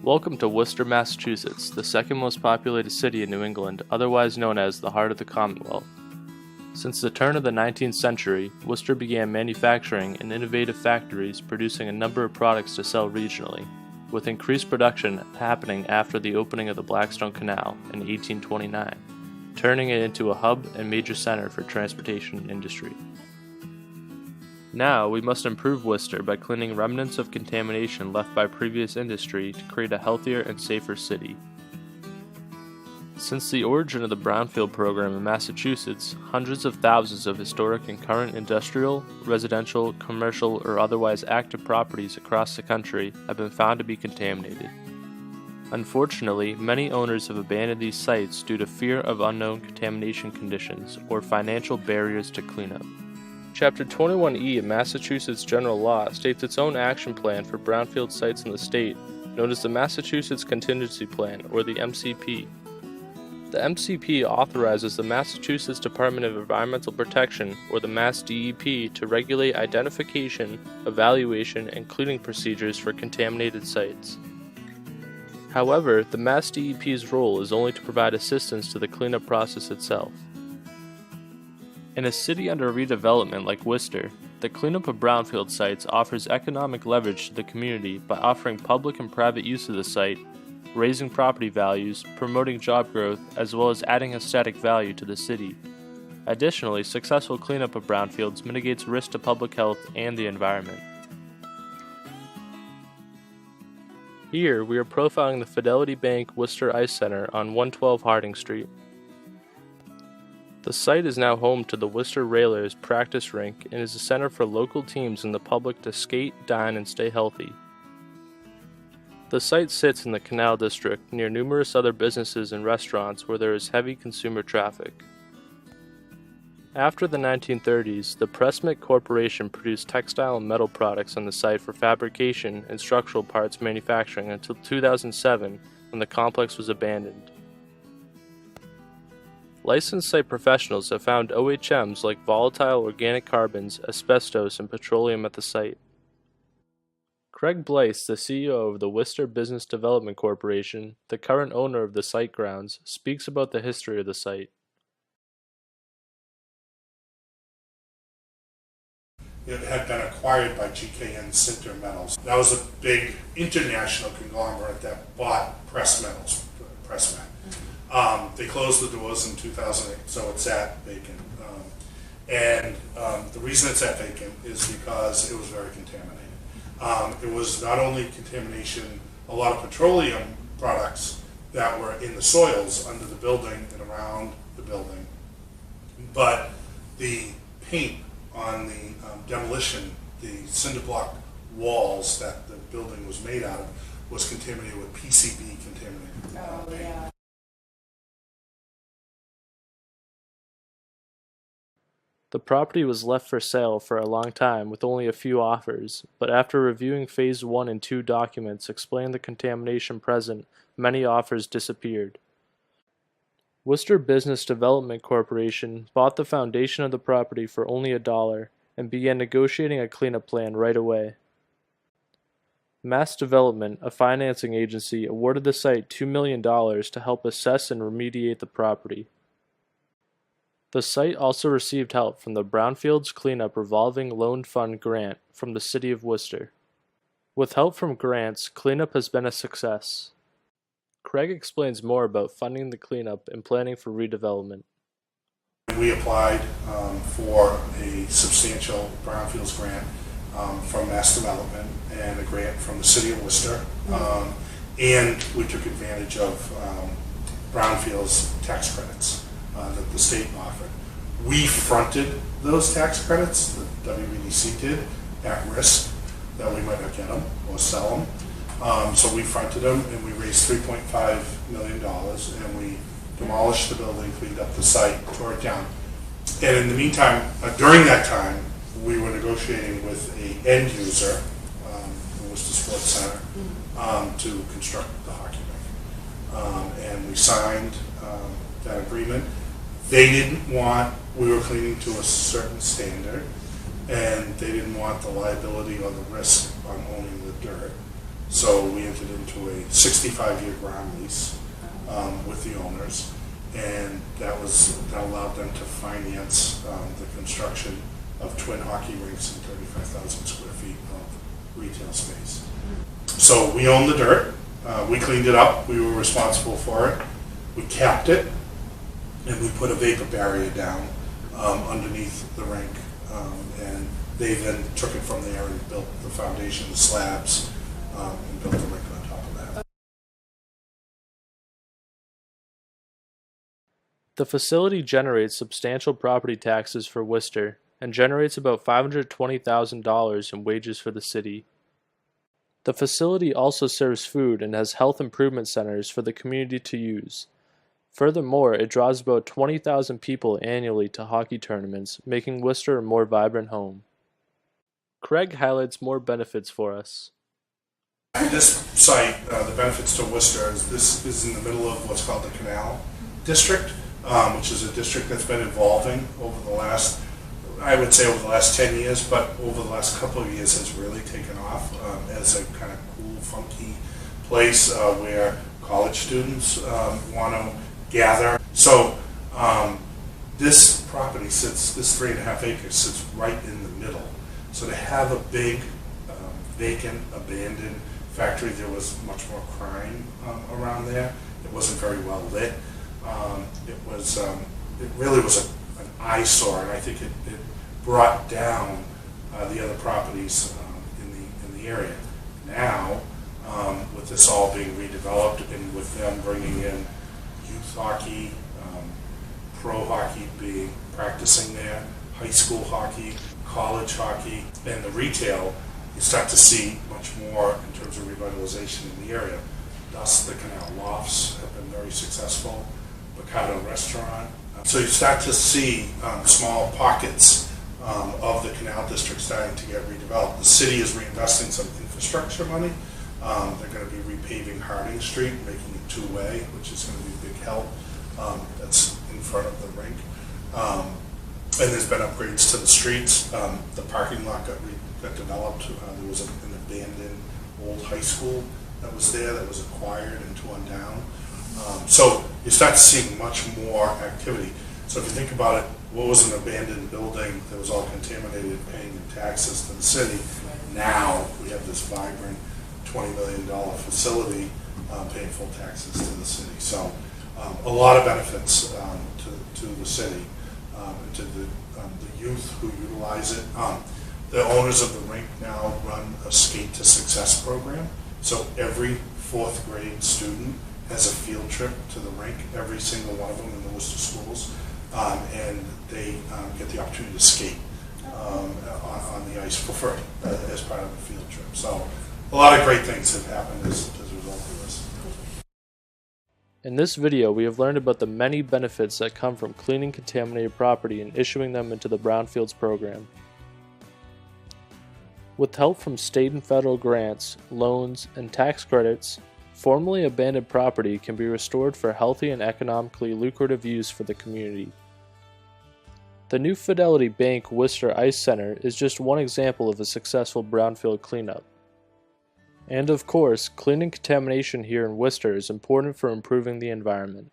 Welcome to Worcester, Massachusetts, the second most populated city in New England, otherwise known as the heart of the Commonwealth. Since the turn of the 19th century, Worcester began manufacturing in innovative factories producing a number of products to sell regionally, with increased production happening after the opening of the Blackstone Canal in 1829, turning it into a hub and major center for transportation industry. Now, we must improve Worcester by cleaning remnants of contamination left by previous industry to create a healthier and safer city. Since the origin of the Brownfield program in Massachusetts, hundreds of thousands of historic and current industrial, residential, commercial, or otherwise active properties across the country have been found to be contaminated. Unfortunately, many owners have abandoned these sites due to fear of unknown contamination conditions or financial barriers to cleanup. Chapter 21E of Massachusetts General Law states its own action plan for brownfield sites in the state, known as the Massachusetts Contingency Plan, or the MCP. The MCP authorizes the Massachusetts Department of Environmental Protection, or the MassDEP, to regulate identification, evaluation, and cleaning procedures for contaminated sites. However, the MassDEP's role is only to provide assistance to the cleanup process itself. In a city under redevelopment like Worcester, the cleanup of brownfield sites offers economic leverage to the community by offering public and private use of the site, raising property values, promoting job growth, as well as adding aesthetic value to the city. Additionally, successful cleanup of brownfields mitigates risk to public health and the environment. Here, we are profiling the Fidelity Bank Worcester Ice Center on 112 Harding Street. The site is now home to the Worcester Railers practice rink and is a center for local teams and the public to skate, dine, and stay healthy. The site sits in the Canal District near numerous other businesses and restaurants where there is heavy consumer traffic. After the 1930s, the Pressmit Corporation produced textile and metal products on the site for fabrication and structural parts manufacturing until 2007 when the complex was abandoned. Licensed site professionals have found OHMs like volatile organic carbons, asbestos, and petroleum at the site. Craig Blythe, the CEO of the Worcester Business Development Corporation, the current owner of the site grounds, speaks about the history of the site. It had been acquired by GKN Sinter Metals. That was a big international conglomerate that bought Pressmet. They closed the doors in 2008, so it's at vacant. The reason it's at vacant is because it was very contaminated. It was not only contamination, a lot of petroleum products that were in the soils under the building and around the building, but the paint on the demolition, the cinder block walls that the building was made out of, was contaminated with PCB contaminated paint. Yeah. The property was left for sale for a long time with only a few offers, but after reviewing Phase 1 and 2 documents explaining the contamination present, many offers disappeared. Worcester Business Development Corporation bought the foundation of the property for only $1 and began negotiating a cleanup plan right away. Mass Development, a financing agency, awarded the site $2 million to help assess and remediate the property. The site also received help from the Brownfields Cleanup Revolving Loan Fund grant from the City of Worcester. With help from grants, cleanup has been a success. Craig explains more about funding the cleanup and planning for redevelopment. We applied for a substantial Brownfields grant from Mass Development and a grant from the City of Worcester, and we took advantage of Brownfields tax credits that the state offered. We fronted those tax credits, the WBDC did, at risk that we might not get them or sell them. So we fronted them and we raised $3.5 million and we demolished the building, cleaned up the site, tore it down. And in the meantime, during that time, we were negotiating with an end user, the Worcester Sports Center, to construct the hockey rink. And we signed that agreement. They didn't want, we were cleaning to a certain standard, and they didn't want the liability or the risk on owning the dirt. So we entered into a 65-year ground lease with the owners, and that allowed them to finance the construction of twin hockey rinks and 35,000 square feet of retail space. So we own the dirt. We cleaned it up. We were responsible for it. We capped it, and we put a vapor barrier down underneath the rink, and they then took it from there and built the foundation, the slabs, and built the rink on top of that. The facility generates substantial property taxes for Worcester and generates about $520,000 in wages for the city. The facility also serves food and has health improvement centers for the community to use. Furthermore, it draws about 20,000 people annually to hockey tournaments, making Worcester a more vibrant home. Craig highlights more benefits for us. This site, the benefits to Worcester, is this is in the middle of what's called the Canal District, which is a district that's been evolving over the last, I would say over the last 10 years, but over the last couple of years has really taken off as a kind of cool, funky place where college students want to gather. So this property sits, this 3.5 acres sits right in the middle. So to have a big, vacant, abandoned factory, there was much more crime around there. It wasn't very well lit. It really was an eyesore, and I think it brought down the other properties in the area. Now, with this all being redeveloped and with them bringing in youth hockey, pro hockey being practicing there, high school hockey, college hockey, and the retail, you start to see much more in terms of revitalization in the area. Thus, the Canal Lofts have been very successful, Mikado Restaurant. So you start to see small pockets of the Canal District starting to get redeveloped. The city is reinvesting some infrastructure money. They're going to be repaving Harding Street, making it two-way, which is going to be a big help. That's in front of the rink. And there's been upgrades to the streets. The parking lot got developed. There was an abandoned old high school that was there that was acquired and torn down. So you start to see much more activity. So if you think about it, what was an abandoned building that was all contaminated, paying taxes to the city? Now we have this vibrant $20 million facility paying full taxes to the city. So a lot of benefits to the city and to the youth who utilize it. The owners of the rink now run a Skate to Success program. So every fourth grade student has a field trip to the rink, every single one of them in the Worcester schools, and they get the opportunity to skate on the ice for free as part of the field trip. So a lot of great things have happened as a result of this. In this video, we have learned about the many benefits that come from cleaning contaminated property and issuing them into the Brownfields program. With help from state and federal grants, loans, and tax credits, formerly abandoned property can be restored for healthy and economically lucrative use for the community. The new Fidelity Bank Worcester Ice Center is just one example of a successful brownfield cleanup. And of course, cleaning contamination here in Worcester is important for improving the environment.